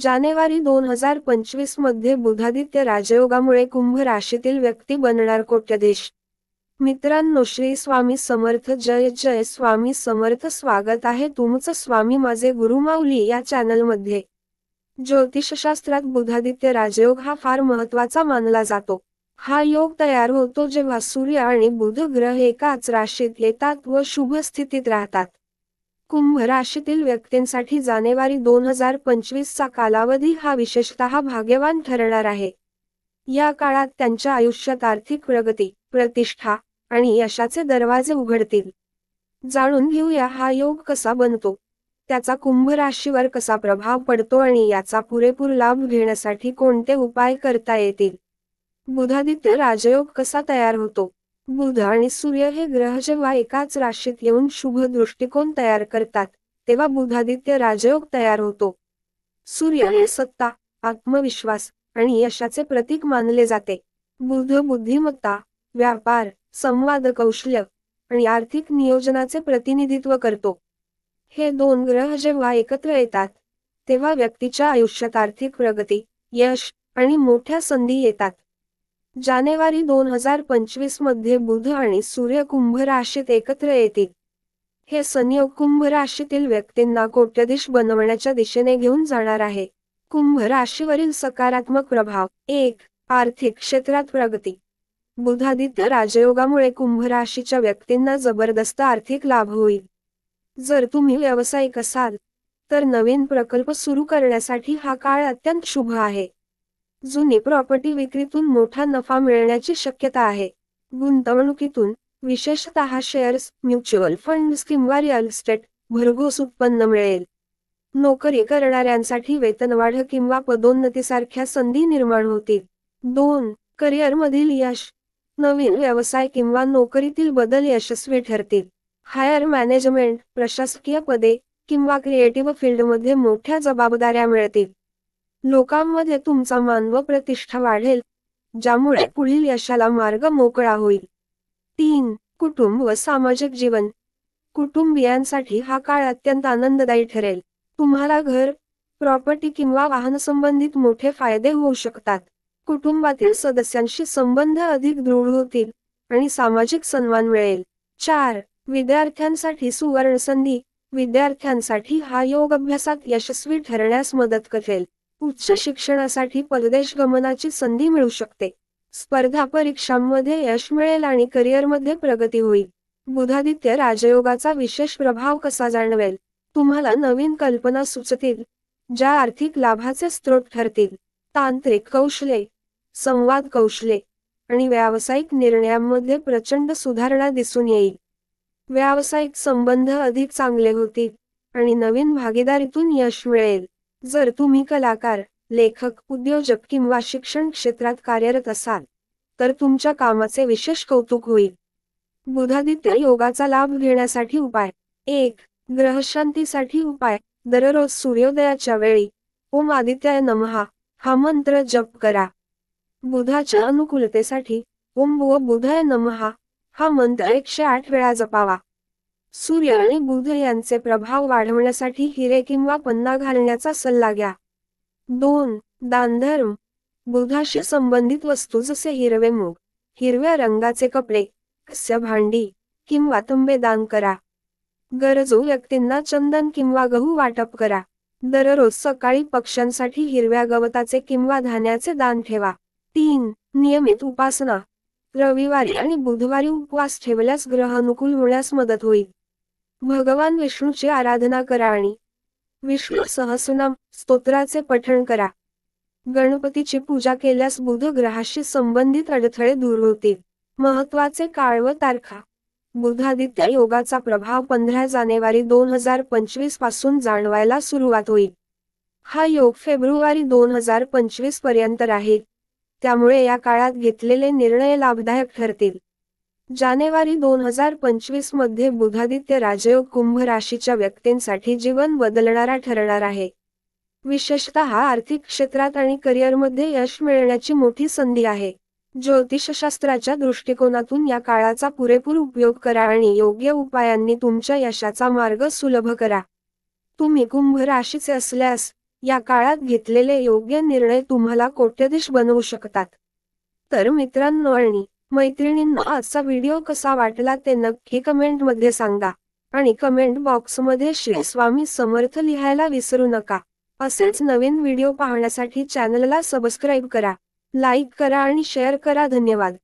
जानेवारी 2025 मध्ये बुधादित्य राजयोगामुळे कुंभ राशीतील व्यक्ती बनणार कोट्याधीश। मित्रांनो, श्री स्वामी समर्थ, जय जय स्वामी समर्थ। स्वागत आहे तुमचं स्वामी माझे गुरुमाऊली या चॅनलमध्ये। ज्योतिषशास्त्रात बुधादित्य राजयोग हा फार महत्त्वाचा मानला जातो। हा योग तयार होतो जेव्हा सूर्य आणि बुध ग्रह एकाच राशीत येतात व शुभ स्थितीत राहतात। कुंभ राशीतील व्यक्तींसाठी जानेवारी 2025 चा कालावधी हा विशेषतः भाग्यवान ठरणार आहे। या काळात त्यांच्या आयुष्यात आर्थिक प्रगती, प्रतिष्ठा आणि यशाचे दरवाजे उघडतील। जाणून घेऊया हा योग कसा बनतो, त्याचा कुंभ राशीवर कसा प्रभाव पडतो आणि याचा पुरेपूर लाभ घेण्यासाठी कोणते उपाय करता येतील। बुधादित्य राजयोग कसा तयार होतो। बुध आणि सूर्य हे ग्रह जेव्हा एकाच राशीत येऊन शुभ दृष्टिकोन तयार करतात, तेव्हा बुधादित्य राजयोग तयार होतो। सूर्य हे सत्ता, आत्मविश्वास आणि यशाचे प्रतीक मानले जाते। बुध बुद्धिमत्ता, व्यापार, संवाद कौशल्य आणि आर्थिक नियोजनाचे प्रतिनिधित्व करतो। हे दोन ग्रह जेव्हा एकत्र येतात, तेव्हा व्यक्तीच्या आयुष्यात आर्थिक प्रगती, यश आणि मोठ्या संधी येतात। जानेवारी 2025 मध्ये बुध आणि सूर्य कुंभ राशीत एकत्र येतील। हे संयोग कुंभ राशीतील व्यक्तींना कोट्याधीश बनवण्याच्या दिशेने घेऊन जाणार आहे। कुंभ राशीवरील सकारात्मक प्रभाव। 1. आर्थिक क्षेत्रात प्रगती। बुधादित्य राजयोगामुळे कुंभ राशीच्या व्यक्तींना जबरदस्त आर्थिक लाभ होईल। जर तुम्ही व्यावसायिक असाल, तर नवीन प्रकल्प सुरू करण्यासाठी हा काळ अत्यंत शुभ आहे। जुनी प्रॉपर्टी विक्रीतून मोठा नफा मिळण्याची शक्यता आहे। गुंतवणुकीतून, विशेषतः शेअर्स, म्युच्युअल फंड्स किंवा रिअल इस्टेट, भरघोस उत्पन्न मिळेल। नोकरी करणाऱ्यांसाठी वेतनवाढ किंवा पदोन्नतीसारख्या संधी निर्माण होतील। 2. करिअरमधील यश। नवीन व्यवसाय किंवा नोकरीतील बदल यशस्वी ठरतील। हायर मॅनेजमेंट, प्रशासकीय पदे किंवा क्रिएटिव्ह फील्डमध्ये मोठ्या जबाबदाऱ्या मिळतील। लोकांमध्ये तुमचा मान व प्रतिष्ठा वाढेल, ज्यामुळे पुढील यशाला मार्ग मोकळा होईल। 3. कुटुंब व सामाजिक जीवन। कुटुंबियांसाठी हा काळ अत्यंत आनंददायी ठरेल। तुम्हाला घर, प्रॉपर्टी किंवा वाहन संबंधित मोठे फायदे होऊ शकतात। कुटुंबातील सदस्यांशी संबंध अधिक दृढ होतील आणि सामाजिक सन्मान मिळेल। 4. विद्यार्थ्यांसाठी सुवर्ण संधी। विद्यार्थ्यांसाठी हा योग अभ्यासात यशस्वी ठरण्यास मदत करेल। उच्च शिक्षणासाठी परदेश गमनाची संधी मिळू शकते। स्पर्धा परीक्षांमध्ये यश मिळेल आणि करिअरमध्ये प्रगती होईल। बुधादित्य राजयोगाचा विशेष प्रभाव कसा जाणवेल। तुम्हाला नवीन कल्पना सुचतील, ज्या आर्थिक लाभाचे स्रोत ठरतील। तांत्रिक कौशल्ये, संवाद कौशल्ये आणि व्यावसायिक निर्णयांमध्ये प्रचंड सुधारणा दिसून येईल। व्यावसायिक संबंध अधिक चांगले होतील आणि नवीन भागीदारीतून यश मिळेल। जर तुम्ही कलाकार, लेखक, उद्योजक किंवा शिक्षण क्षेत्रात कार्यरत असाल, तर तुमच्या कामाचे विशेष कौतुक होईल। बुधादित्य योगाचा लाभ घेण्यासाठी उपाय। 1. ग्रहशांतीसाठी उपाय। दररोज सूर्योदयाच्या वेळी ओम आदित्याय नमः हा मंत्र जप करा। बुधाच्या अनुकूलतेसाठी ओम व बुधाय नमः हा मंत्र 108 वेळा जपावा। सूर्य आणि बुध यांचे प्रभाव वाढवण्यासाठी हिरे किंवा पन्ना घालण्याचा सल्ला घ्या। 2. दानधर्म। बुधाशी संबंधित वस्तू जसे हिरवे मूग, हिरव्या रंगाचे कपडे, कांस्य भांडी किंवा तांबे दान करा। गरजू व्यक्तींना चंदन किंवा गहू वाटप करा। दररोज सकाळी पक्ष्यांसाठी हिरव्या गवताचे किंवा धान्याचे दान ठेवा। 3. नियमित उपासना। रविवारी आणि बुधवारी उपवास ठेवल्यास ग्रह अनुकूल होण्यास मदत होईल। भगवान विष्णूची आराधना करा आणि विष्णू सहस्रनाम स्तोत्राचे पठण करा। गणपतीची पूजा केल्यास बुध ग्रहाशी संबंधित अडथळे दूर होतील। महत्त्वाचे काळ व तारखा। बुधादित्य योगाचा प्रभाव 15 जानेवारी 2025 पासून जाणवायला सुरुवात होईल। हा योग फेब्रुवारी 2025 पर्यंत राहील, त्यामुळे या काळात घेतलेले निर्णय लाभदायक ठरतील। जानेवारी 2025 मध्ये बुधादित्य राजयोग कुंभ राशीच्या व्यक्तींसाठी जीवन बदलणारा ठरणार आहे। विशेषतः आर्थिक क्षेत्रात आणि करिअरमध्ये यश मिळण्याची मोठी संधी आहे। ज्योतिषशास्त्राच्या दृष्टिकोनातून या काळाचा पुरेपूर उपयोग करा आणि योग्य उपायांनी तुमच्या यशाचा मार्ग सुलभ करा। तुम्ही कुंभ राशीचे असल्यास या काळात घेतलेले योग्य निर्णय तुम्हाला कोट्यधीश बनवू शकतात. तर मित्रांनो आणि मैत्रिणींनो, आजचा व्हिडिओ कसा वाटला ते नक्की कमेंटमध्ये सांगा आणि कमेंट बॉक्समध्ये श्री स्वामी समर्थ लिहायला विसरू नका. असेच नवीन व्हिडिओ पाहण्यासाठी चॅनलला सबस्क्राईब करा, लाईक करा आणि शेअर करा. धन्यवाद.